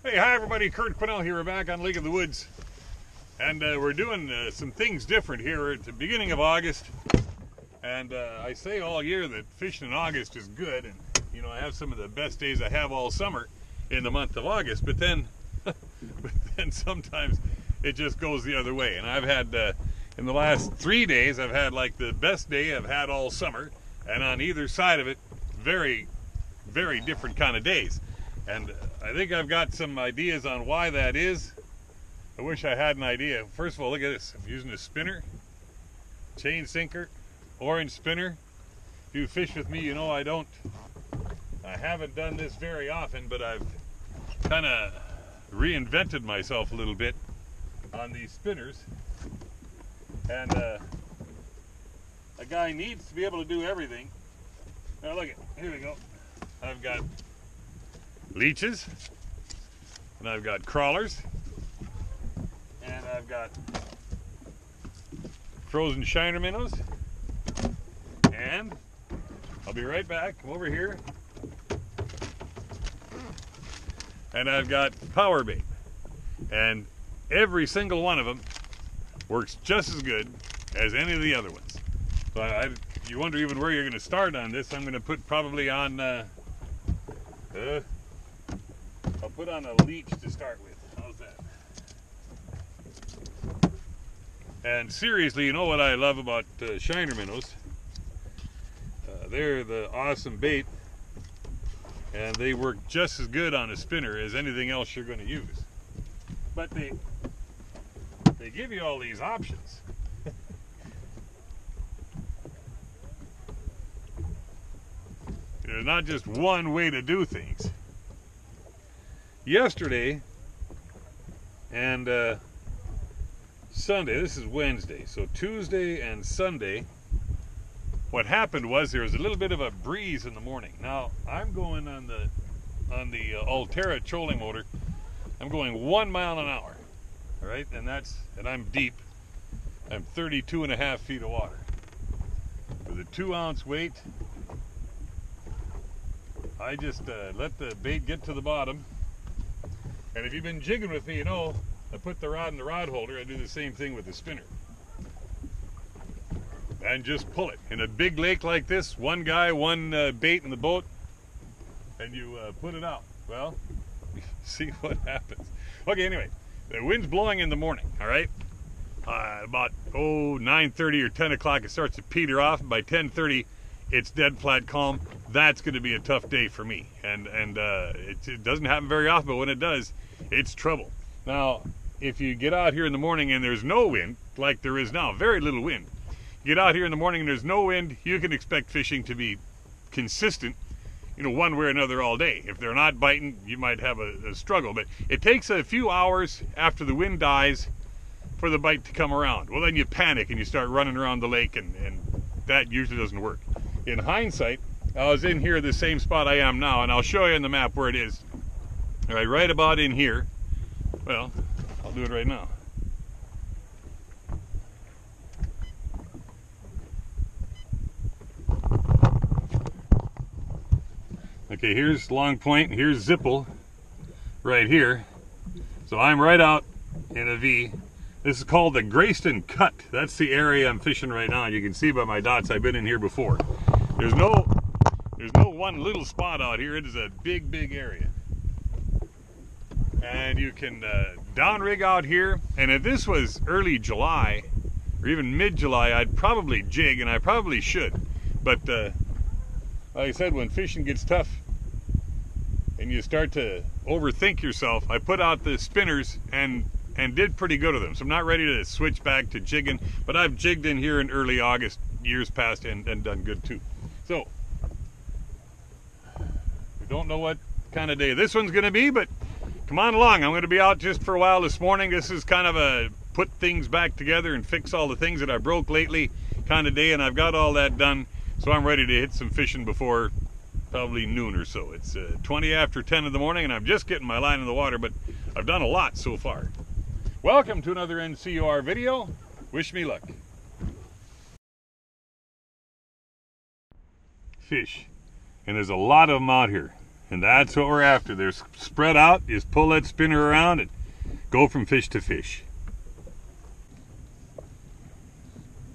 Hey, hi everybody, Kurt Quinnell here. We're back on Lake of the Woods. And we're doing some things different here at the beginning of August. And I say all year that fishing in August is good. And, you know, I have some of the best days I have all summer in the month of August. But then, sometimes it just goes the other way. And I've had, in the last 3 days, I've had like the best day I've had all summer. And on either side of it, very, very different kind of days. And I think I've got some ideas on why that is. I wish I had an idea. First of all, look at this. I'm using a spinner, chain sinker, orange spinner. If you fish with me, you know I haven't done this very often, but I've kind of reinvented myself a little bit on these spinners. And a guy needs to be able to do everything. Now look at, here we go. I've got leeches, and I've got crawlers, and I've got frozen shiner minnows, and I'll be right back. Come over here, and I've got power bait, and every single one of them works just as good as any of the other ones. So you wonder even where you're going to start on this. I'm going to put probably on I'll put on a leech to start with. How's that? And seriously, you know what I love about shiner minnows? They're the awesome bait, and they work just as good on a spinner as anything else you're going to use. But they give you all these options. There's not just one way to do things. Yesterday and Sunday, this is Wednesday, so Tuesday and Sunday, what happened was there was a little bit of a breeze in the morning. Now, I'm going on the Altera trolling motor. I'm going 1 mile an hour, all right? And I'm deep. I'm 32.5 feet of water. With a 2-ounce weight, I just let the bait get to the bottom. And if you've been jigging with me, you know, I put the rod in the rod holder. I do the same thing with the spinner. And just pull it. In a big lake like this, one guy, one bait in the boat, and you put it out. Well, see what happens. Okay, anyway, the wind's blowing in the morning, all right? About 9:30 or 10 o'clock, it starts to peter off. By 10:30, it's dead flat calm. That's going to be a tough day for me. And it doesn't happen very often, but when it does, it's trouble. Now, if you get out here in the morning and there's no wind, like there is now, very little wind, get out here in the morning and there's no wind, you can expect fishing to be consistent, you know, one way or another all day. If they're not biting, you might have a struggle. But it takes a few hours after the wind dies for the bite to come around. Well, then you panic and you start running around the lake, and that usually doesn't work. In hindsight, I was in here the same spot I am now, and I'll show you on the map where it is. All right about in here. Well, I'll do it right now. Okay, here's Long Point, here's Zipple, right here. So I'm right out in a V. This is called the Grayston Cut. That's the area I'm fishing right now. You can see by my dots I've been in here before. There's no one little spot out here. It is a big, big area. And you can down rig out here. And if this was early July, or even mid-July, I'd probably jig, and I probably should. But like I said, when fishing gets tough and you start to overthink yourself, I put out the spinners and did pretty good with them. So I'm not ready to switch back to jigging, but I've jigged in here in early August, years past, and done good too. So, we don't know what kind of day this one's going to be, but come on along. I'm going to be out just for a while this morning. This is kind of a put things back together and fix all the things that I broke lately kind of day, and I've got all that done. So I'm ready to hit some fishing before probably noon or so. It's 20 after 10 in the morning, and I'm just getting my line in the water, but I've done a lot so far. Welcome to another NCOR video. Wish me luck. Fish. And there's a lot of them out here. And that's what we're after. They're spread out. Just pull that spinner around and go from fish to fish.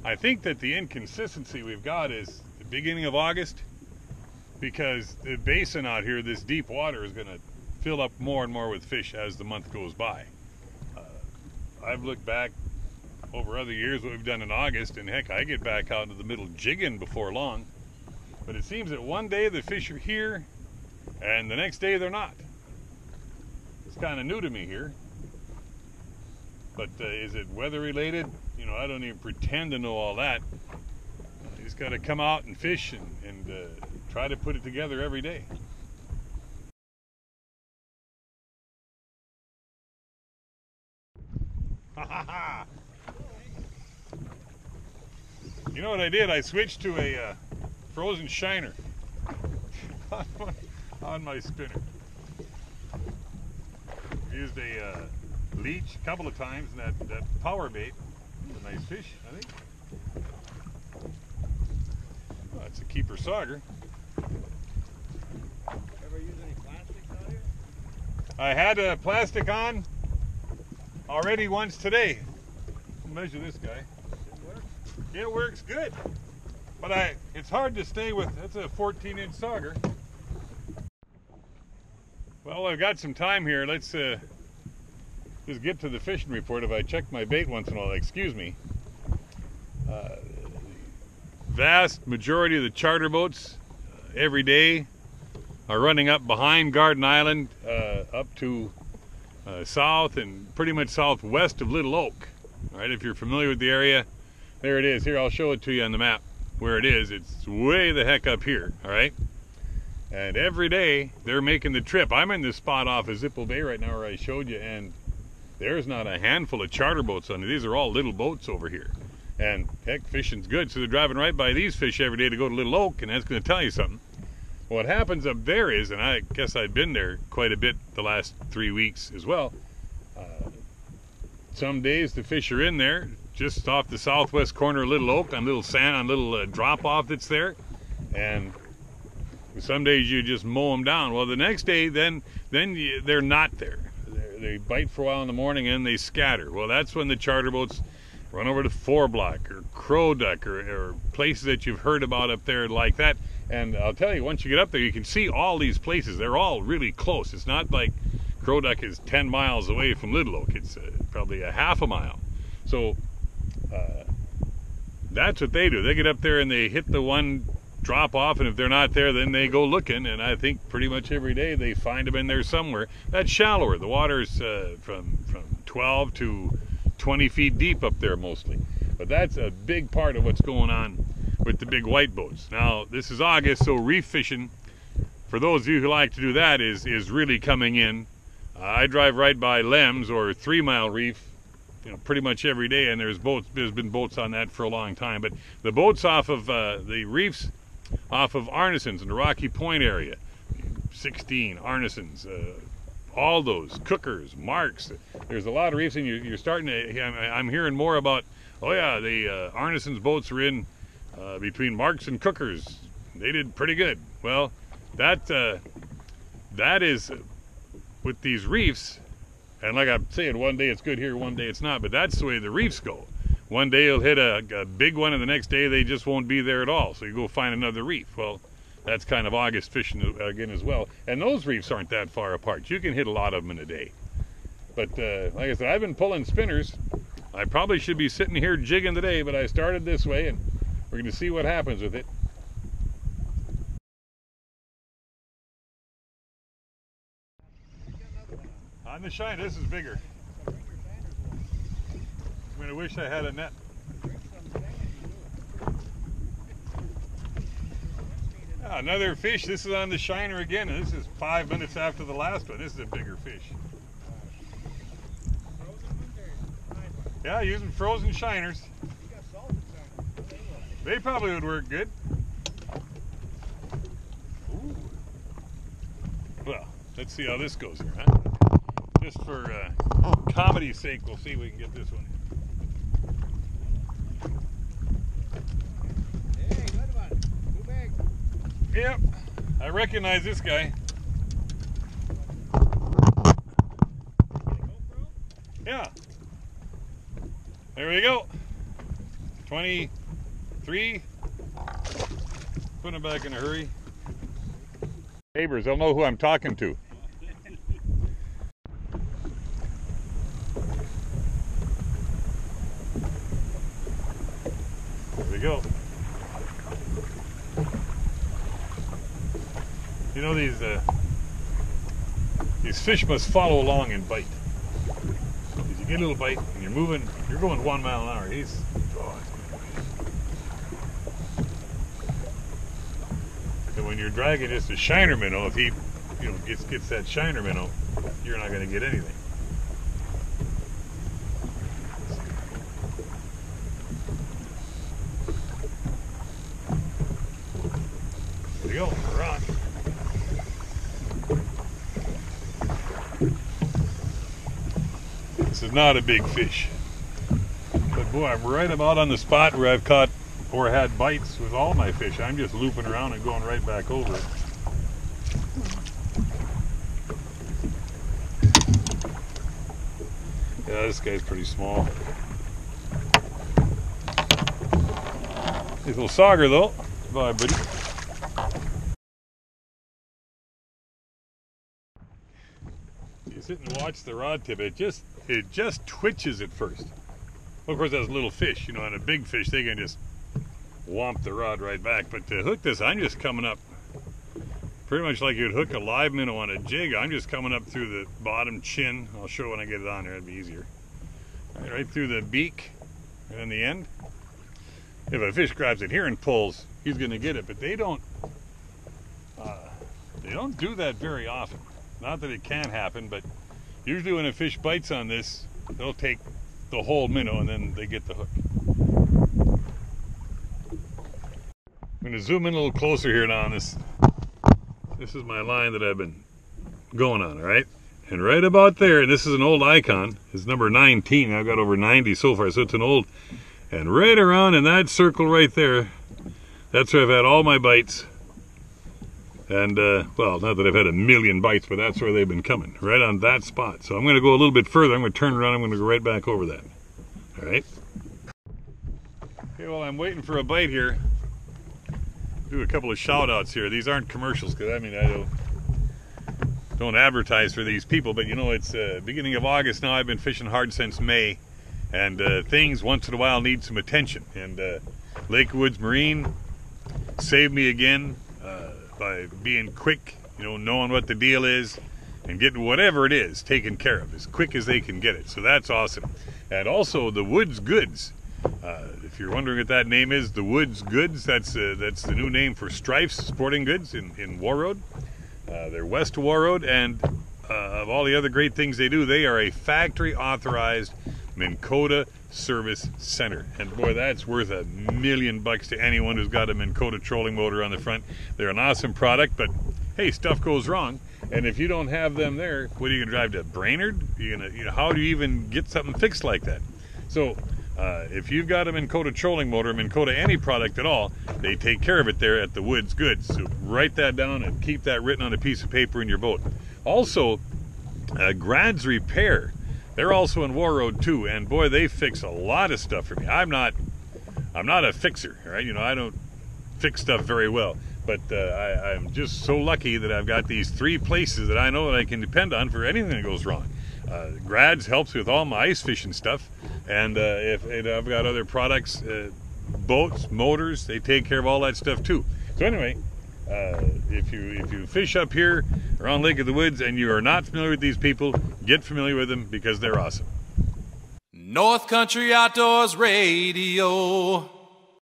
I think that the inconsistency we've got is the beginning of August, because the basin out here, this deep water, is going to fill up more and more with fish as the month goes by. I've looked back over other years what we've done in August, and heck, I get back out into the middle jigging before long. But it seems that one day the fish are here, and the next day they're not. It's kind of new to me here. But is it weather related? You know, I don't even pretend to know all that. You just got to come out and fish and try to put it together every day. You know what I did? I switched to a frozen shiner on my spinner. Used a leech a couple of times, and that power bait. A nice fish, I think. Oh, it's a keeper sauger. Ever use any plastics out here? I had a plastic on already once today. Measure this guy. It works? It works good. But it's hard to stay with. That's a 14-inch sauger. Well, I've got some time here. Let's just get to the fishing report. If I check my bait once in a while, excuse me. Vast majority of the charter boats every day are running up behind Garden Island, up to south and pretty much southwest of Little Oak. All right, if you're familiar with the area, there it is. Here, I'll show it to you on the map where it is. It's way the heck up here, all right? And every day they're making the trip. I'm in this spot off of Zippo Bay right now where I showed you, and there's not a handful of charter boats on it. These are all little boats over here. And heck, fishing's good, so they're driving right by these fish every day to go to Little Oak, and that's going to tell you something. What happens up there is, and I guess I've been there quite a bit the last 3 weeks as well, some days the fish are in there just off the southwest corner of Little Oak on little sand, on little drop-off that's there, and some days you just mow them down. Well, the next day, then they're not there. They bite for a while in the morning and they scatter. Well, that's when the charter boats run over to Four Block or Crow Duck or places that you've heard about up there like that. And I'll tell you, once you get up there, you can see all these places. They're all really close. It's not like Crow Duck is 10 miles away from Little Oak. It's probably a half a mile. So that's what they do. They get up there and they hit the one drop off, and if they're not there, then they go looking, and I think pretty much every day they find them in there somewhere. That's shallower. The water's from 12 to 20 feet deep up there mostly. But that's a big part of what's going on with the big white boats. Now, this is August, so reef fishing, for those of you who like to do that, is really coming in. I drive right by Lems or 3 Mile Reef, you know, pretty much every day, and there's been boats on that for a long time. But the boats off of the reefs off of Arneson's in the Rocky Point area, 16 Arneson's, all those Cookers, Marks. There's a lot of reefs, and you're starting to. I'm hearing more about. Oh yeah, the Arneson's boats are in between Marks and Cookers. They did pretty good. Well, that is with these reefs, and like I'm saying, one day it's good here, one day it's not. But that's the way the reefs go. One day you'll hit a big one, and the next day they just won't be there at all. So you go find another reef. Well, that's kind of August fishing again as well. And those reefs aren't that far apart. You can hit a lot of them in a day. But like I said, I've been pulling spinners. I probably should be sitting here jigging today, but I started this way, and we're going to see what happens with it. On the shine, this is bigger. I'm going to wish I had a net. Ah, another fish. This is on the shiner again, and this is 5 minutes after the last one. This is a bigger fish. Yeah, using frozen shiners. They probably would work good. Ooh. Well, let's see how this goes here, huh? Just for comedy's sake, we'll see if we can get this one. Hey, good one. Too big. Yep, I recognize this guy. Yeah. There we go. 23. Putting it back in a hurry. Neighbors, they'll know who I'm talking to. There we go. You know, these fish must follow along and bite. If you get a little bite and you're moving, you're going 1 mile an hour. And when you're dragging just a shiner minnow, if he, gets that shiner minnow, you're not going to get anything. There we go. We're on. This is not a big fish, but boy, I'm right about on the spot where I've caught or had bites with all my fish. I'm just looping around and going right back over it. Yeah, this guy's pretty small. He's a little sauger though. Bye, buddy. You sit and watch the rod tip. It just twitches at first. Well, of course, that's a little fish, and a big fish they can just whomp the rod right back. But to hook this, I'm just coming up pretty much like you'd hook a live minnow on a jig. I'm just coming up through the bottom chin. I'll show when I get it on there, it'd be easier. Right through the beak and then the end. If a fish grabs it here and pulls, he's going to get it. But they don't do that very often. Not that it can happen, but usually when a fish bites on this, they'll take the whole minnow and then they get the hook. I'm going to zoom in a little closer here now on this. This is my line that I've been going on, all right? And right about there, and this is an old icon, it's number 19. I've got over 90 so far, so it's an old. And right around in that circle right there, that's where I've had all my bites. And, well, not that I've had a million bites, but that's where they've been coming, right on that spot. So I'm going to go a little bit further. I'm going to turn around. I'm going to go right back over that. All right? Okay, well, I'm waiting for a bite here. Do a couple of shout-outs here. These aren't commercials, because, I mean, I don't advertise for these people, but, it's beginning of August now. I've been fishing hard since May, and things once in a while need some attention. And Lake Woods Marine saved me again. By being quick, knowing what the deal is and getting whatever it is taken care of as quick as they can get it. So that's awesome. And also the Woods Goods. If you're wondering what that name is, the Woods Goods, that's the new name for Strife's Sporting Goods in War Road. They're west of War Road, and of all the other great things they do, they are a factory authorized Minn Kota service center, and boy, that's worth $1 million to anyone who's got a Minn Kota trolling motor on the front. They're an awesome product, but hey, stuff goes wrong, and if you don't have them there, what are you gonna drive to Brainerd? How do you even get something fixed like that? So if you've got a Minn Kota trolling motor, Minn Kota any product at all, they take care of it there at the Woods Goods. So write that down and keep that written on a piece of paper in your boat. Also, Grad's Repair. They're also in War Road too, and boy, they fix a lot of stuff for me. I'm not a fixer, right? I don't fix stuff very well, but I'm just so lucky that I've got these 3 places that I know that I can depend on for anything that goes wrong. Grad's helps with all my ice fishing stuff, and if I've got other products, boats, motors, they take care of all that stuff too. So anyway, if you fish up here around Lake of the Woods and you are not familiar with these people, get familiar with them because they're awesome. North Country Outdoors Radio.